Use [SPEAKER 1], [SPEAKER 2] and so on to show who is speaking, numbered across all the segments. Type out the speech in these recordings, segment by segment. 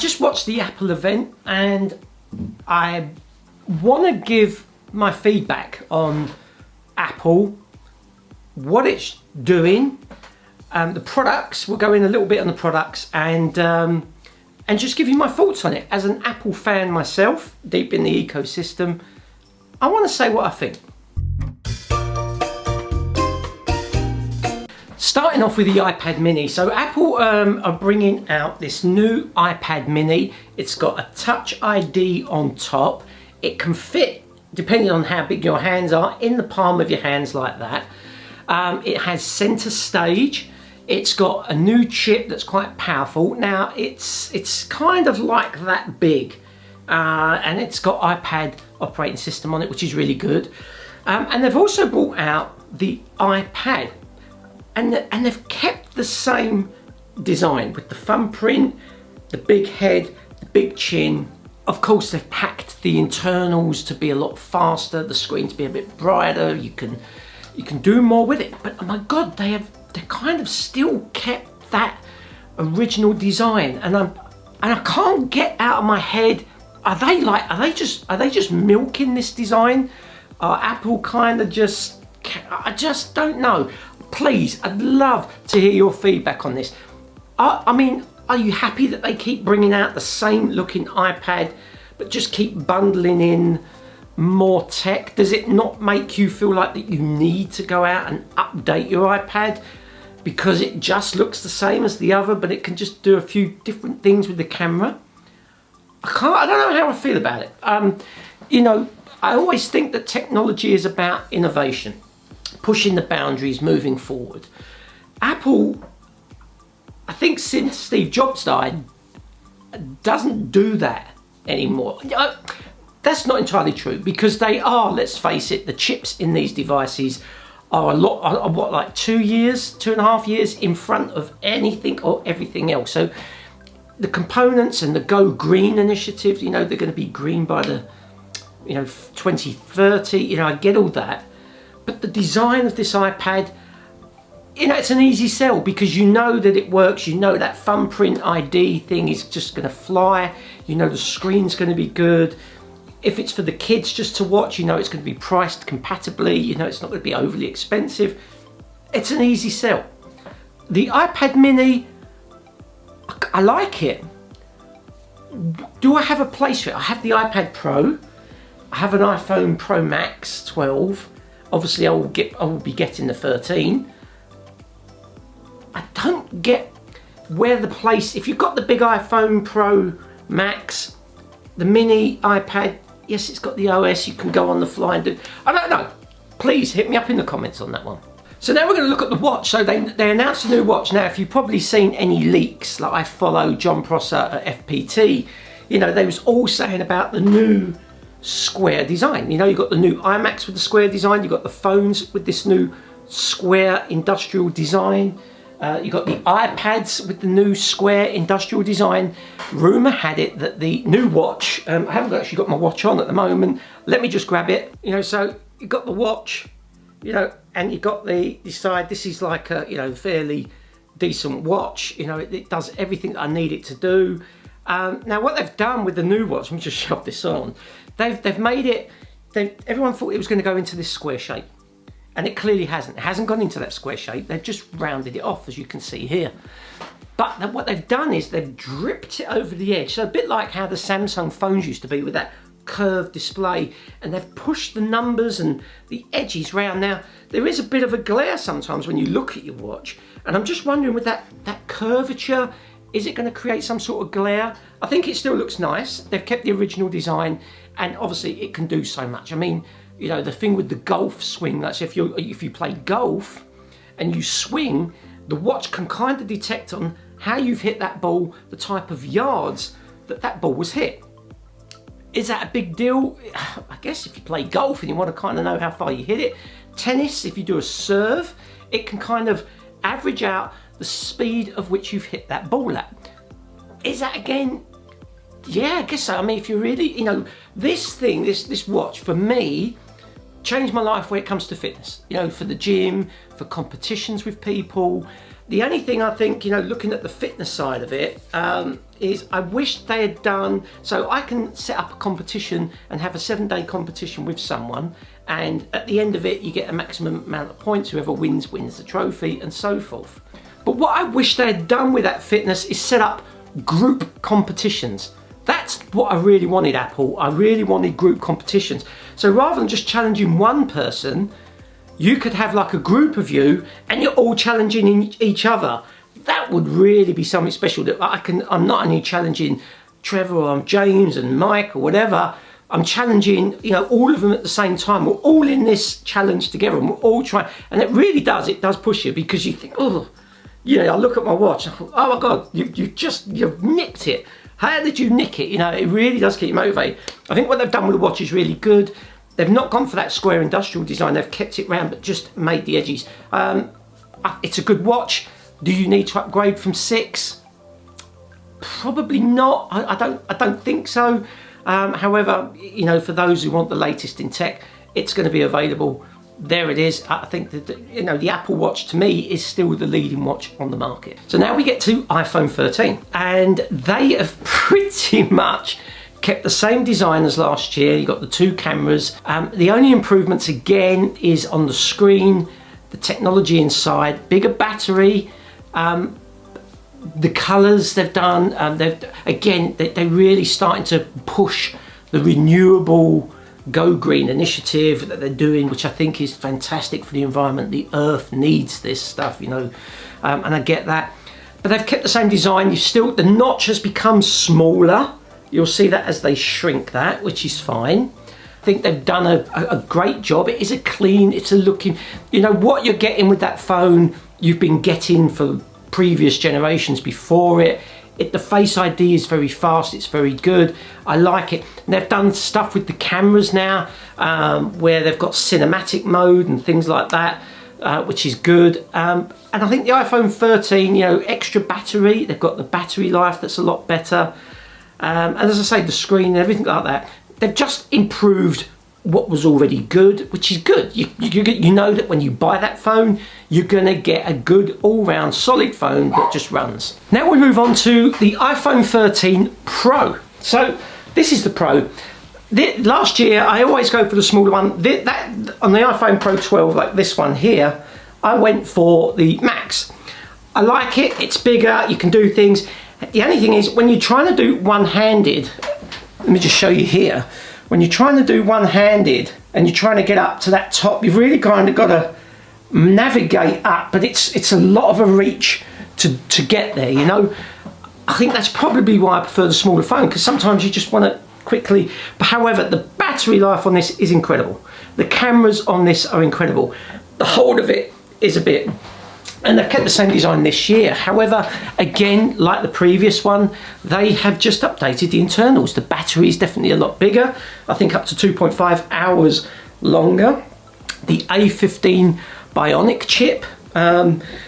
[SPEAKER 1] just watched the Apple event and I want to give my feedback on Apple, what it's doing, the products. We'll go in a little bit on the products and just give you my thoughts on it. As an Apple fan myself, deep in the ecosystem, I want to say what I think. Starting off with the iPad mini. So Apple are bringing out this new iPad mini. It's got a Touch ID on top. It can fit, depending on how big your hands are, in the palm of your hands like that. It has center stage. It's got a new chip that's quite powerful. Now it's kind of like that big, and it's got iPad operating system on it, which is really good. And they've also brought out the iPad, and they've kept the same design with the thumbprint, the big head, the big chin. Of course, they've packed the internals to be a lot faster, the screen to be a bit brighter. You can do more with it. But oh my God, they kind of still kept that original design, and I can't get out of my head. Are they just milking this design? Are Apple kind of just? I just don't know. Please, I'd love to hear your feedback on this. I mean, are you happy that they keep bringing out the same looking iPad, but just keep bundling in more tech? Does it not make you feel like that you need to go out and update your iPad because it just looks the same as the other, but it can just do a few different things with the camera? I don't know how I feel about it. You know, I always think that technology is about innovation, pushing the boundaries, moving forward. Apple, I think since Steve Jobs died, doesn't do that anymore. That's not entirely true, because they are, let's face it, the chips in these devices are like 2.5 years in front of anything or everything else. So the components and the Go Green initiative, you know, they're going to be green by the 2030. You know, I get all that, but the design of this iPad, you know, it's an easy sell because you know that it works. You know that thumbprint ID thing is just going to fly. You know the screen's going to be good. If it's for the kids just to watch, you know it's going to be priced compatibly. You know it's not going to be overly expensive. It's an easy sell. The iPad mini, I like it. Do I have a place for it? I have the iPad Pro. I have an iPhone Pro Max 12. Obviously, I will be getting the 13. I don't get where the place. If you've got the big iPhone Pro Max, the mini iPad, yes, it's got the OS. You can go on the fly and do. I don't know. Please hit me up in the comments on that one. So now we're going to look at the watch. So they announced a new watch. Now, if you've probably seen any leaks, like I follow John Prosser at FPT, you know, they was all saying about the new square design. You know, you've got the new iMacs with the square design. You've got the phones with this new square industrial design. You've got the iPads with the new square industrial design. Rumour had it that the new watch, I haven't actually got my watch on at the moment. Let me just grab it. You know, so you've got the watch, you know, and you've got the side. This is like a, you know, fairly decent watch. You know, it does everything that I need it to do. Now, what they've done with the new watch, let me just shove this on. They've made it. Everyone thought it was going to go into this square shape, and it clearly hasn't. It hasn't gone into that square shape. They've just rounded it off, as you can see here. But what they've done is they've dripped it over the edge. So a bit like how the Samsung phones used to be with that curved display, and they've pushed the numbers and the edges round. Now, there is a bit of a glare sometimes when you look at your watch, and I'm just wondering with that curvature, is it going to create some sort of glare? I think it still looks nice. They've kept the original design, and obviously it can do so much. I mean, you know, the thing with the golf swing, that's if you play golf and you swing, the watch can kind of detect on how you've hit that ball, the type of yards that ball was hit. Is that a big deal? I guess if you play golf and you want to kind of know how far you hit it. Tennis, if you do a serve, it can kind of average out the speed of which you've hit that ball at. Is that, again, yeah, I guess so. I mean, if you really, you know, this thing, this watch, for me, changed my life when it comes to fitness, you know, for the gym, for competitions with people. The only thing I think, you know, looking at the fitness side of it, is I wish they had done, so I can set up a competition and have a 7-day competition with someone, and at the end of it, you get a maximum amount of points. Whoever wins the trophy, and so forth. But what I wish they had done with that fitness is set up group competitions. That's what I really wanted, Apple. I really wanted group competitions. So rather than just challenging one person, you could have like a group of you and you're all challenging each other. That would really be something special. That I'm not only challenging Trevor or James and Mike or whatever, I'm challenging, you know, all of them at the same time. We're all in this challenge together and we're all trying, and it does push you, because you think, oh, you know, I look at my watch and I thought, oh my God, you've nicked it. How did you nick it? You know, it really does keep you motivated. I think what they've done with the watch is really good. They've not gone for that square industrial design. They've kept it round, but just made the edges. It's a good watch. Do you need to upgrade from 6? Probably not. I don't think so. However, you know, for those who want the latest in tech, it's going to be available. There it is. I think that, you know, the Apple Watch to me is still the leading watch on the market. So now we get to iPhone 13, and they have pretty much kept the same design as last year. You've got the 2 cameras. The only improvements again is on the screen, the technology inside, bigger battery, the colors they've done. They're really starting to push the renewable Go Green initiative that they're doing, which I think is fantastic for the environment. The earth needs this stuff, you know, and I get that. But they've kept the same design. The notch has become smaller. You'll see that as they shrink that, which is fine. I think they've done a great job. It is it's a looking, you know, what you're getting with that phone, you've been getting for previous generations before it. The Face ID is very fast, it's very good. I like it. And they've done stuff with the cameras now, where they've got cinematic mode and things like that, which is good. And I think the iPhone 13, you know, extra battery, they've got the battery life that's a lot better. And as I say, the screen and everything like that, they've just improved what was already good, which is good. You know that when you buy that phone, you're gonna get a good all-round solid phone that just runs. Now we move on to the iPhone 13 Pro. So this is the Pro. Last year, I always go for the smaller one. On the iPhone Pro 12, like this one here, I went for the Max. I like it, it's bigger, you can do things. The only thing is, when you're trying to do one-handed, let me just show you here. When you're trying to do one-handed and you're trying to get up to that top, you've really kind of got to navigate up, but it's a lot of a reach to get there, you know. I think that's probably why I prefer the smaller phone, because sometimes you just want to quickly. But however, the battery life on this is incredible. The cameras on this are incredible. The hold of it is a bit, and they've kept the same design this year. However, again, like the previous one, they have just updated the internals. The battery is definitely a lot bigger. I think up to 2.5 hours longer. The A15 Bionic chip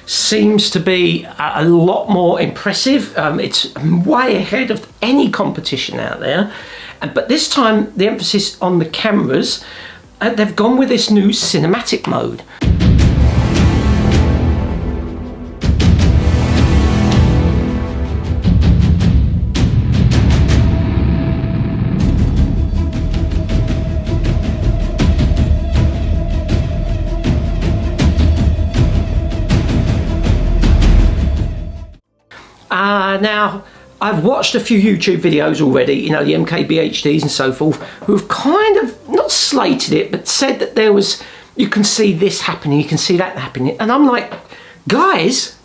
[SPEAKER 1] seems to be a lot more impressive. It's way ahead of any competition out there. But this time, the emphasis on the cameras, they've gone with this new cinematic mode. Now, I've watched a few YouTube videos already, you know, the MKBHDs and so forth, who've kind of, not slated it, but said that there was, you can see this happening, you can see that happening. And I'm like, guys,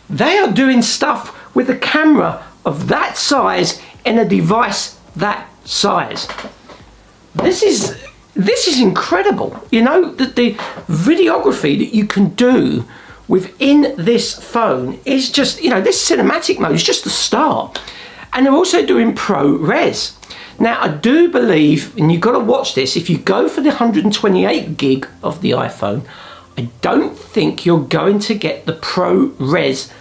[SPEAKER 1] they are doing stuff with a camera of that size in a device that size. This is incredible. You know, the videography that you can do within this phone is just, you know, this cinematic mode is just the start. And they're also doing ProRes. Now, I do believe, and you've got to watch this, if you go for the 128 gig of the iPhone, I don't think you're going to get the ProRes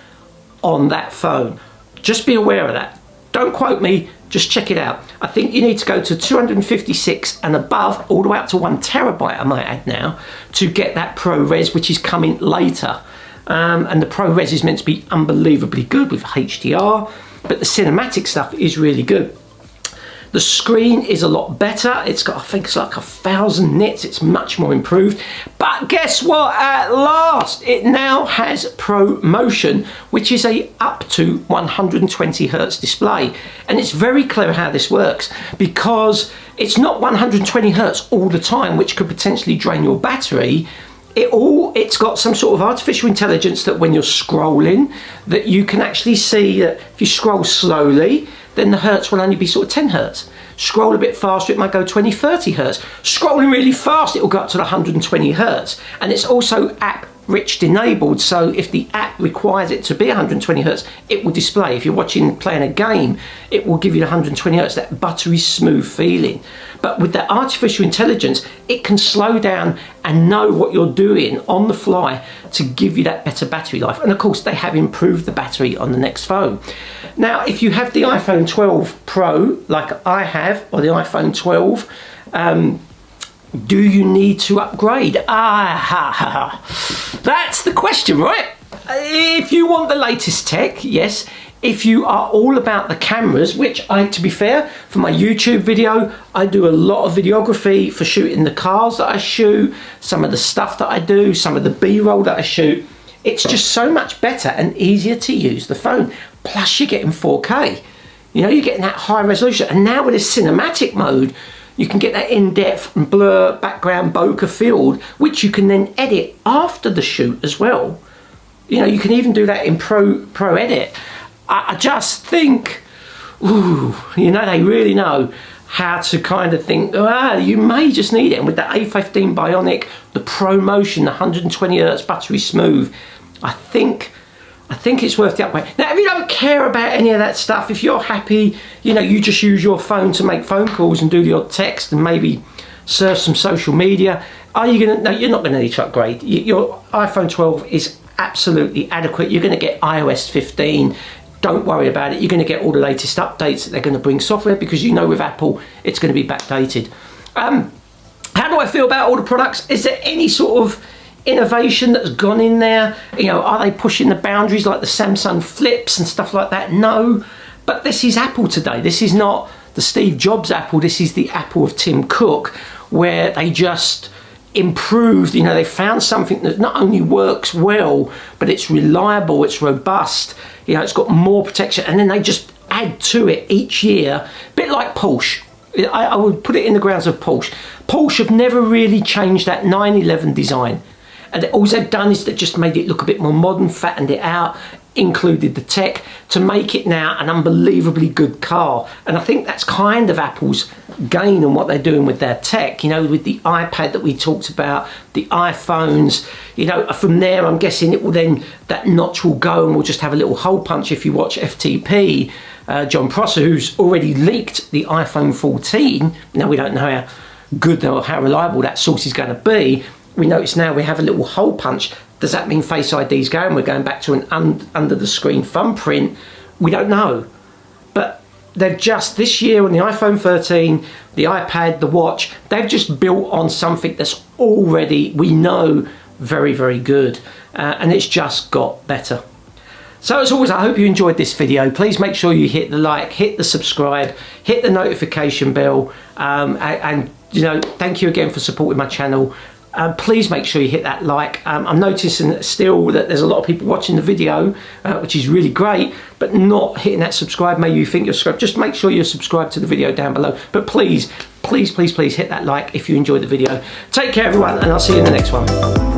[SPEAKER 1] on that phone. Just be aware of that. Don't quote me, Just check it out. I think you need to go to 256 and above, all the way up to 1 terabyte, I might add now, to get that ProRes, which is coming later. And the ProRes is meant to be unbelievably good with HDR, but the cinematic stuff is really good. The screen is a lot better. It's got, I think it's like 1,000 nits. It's much more improved. But guess what? At last, it now has Pro Motion, which is a up to 120 Hertz display. And it's very clever how this works, because it's not 120 Hertz all the time, which could potentially drain your battery. It's got some sort of artificial intelligence that when you're scrolling, that you can actually see that if you scroll slowly, then the hertz will only be sort of 10 hertz. Scroll a bit faster, it might go 20, 30 hertz. Scrolling really fast, it will go up to the 120 hertz. And it's also app rich enabled, so if the app requires it to be 120 hertz, it will display. If you're playing a game, it will give you the 120 hertz, that buttery smooth feeling. But with that artificial intelligence, it can slow down and know what you're doing on the fly to give you that better battery life. And of course, they have improved the battery on the next phone. Now, if you have the iPhone 12 Pro, like I have, or the iPhone 12, do you need to upgrade? That's the question, right? If you want the latest tech, yes. If you are all about the cameras, which to be fair, for my YouTube video, I do a lot of videography for shooting the cars that I shoot, some of the stuff that I do, some of the B-roll that I shoot. It's just so much better and easier to use the phone. Plus you're getting 4K. You know, you're getting that high resolution. And now with this cinematic mode, you can get that in-depth and blur background bokeh field, which you can then edit after the shoot as well. You know, you can even do that in Pro Edit. I just think, ooh, you know, they really know how to kind of think, you may just need it. And with the A15 Bionic, the Pro Motion, the 120 Hz buttery smooth, I think it's worth the upgrade. Now, if you don't care about any of that stuff, if you're happy, you know, you just use your phone to make phone calls and do your text and maybe surf some social media, no, you're not gonna need to upgrade. Your iPhone 12 is absolutely adequate. You're gonna get iOS 15. Don't worry about it. You're going to get all the latest updates that they're going to bring software, because you know with Apple it's going to be backdated. How do I feel about all the products? Is there any sort of innovation that's gone in there? You know, are they pushing the boundaries like the Samsung Flips and stuff like that? No, but this is Apple today. This is not the Steve Jobs Apple. This is the Apple of Tim Cook, where they just improved. You know, they found something that not only works well, but it's reliable, it's robust, you know, it's got more protection, and then they just add to it each year, a bit like Porsche. I would put it in the grounds of Porsche. Porsche have never really changed that 911 design, and all they've done is they just made it look a bit more modern, fattened it out, included the tech to make it now an unbelievably good car. And I think that's kind of Apple's gain and what they're doing with their tech, you know, with the iPad that we talked about, the iPhones, you know, from there I'm guessing it will then, that notch will go and we'll just have a little hole punch. If you watch FTP, John Prosser, who's already leaked the iPhone 14, now we don't know how good or how reliable that source is going to be. We notice now we have a little hole punch. Does that mean Face ID is going? We're going back to an under the screen thumbprint. We don't know. But they've just, this year on the iPhone 13, the iPad, the watch, they've just built on something that's already, we know, very, very good. And it's just got better. So as always, I hope you enjoyed this video. Please make sure you hit the like, hit the subscribe, hit the notification bell. And you know, thank you again for supporting my channel. Please make sure you hit that like. I'm noticing still that there's a lot of people watching the video, which is really great, but not hitting that subscribe. Maybe you think you're subscribed. Just make sure you're subscribed to the video down below. But please, please, please, please hit that like if you enjoyed the video. Take care, everyone, and I'll see you in the next one.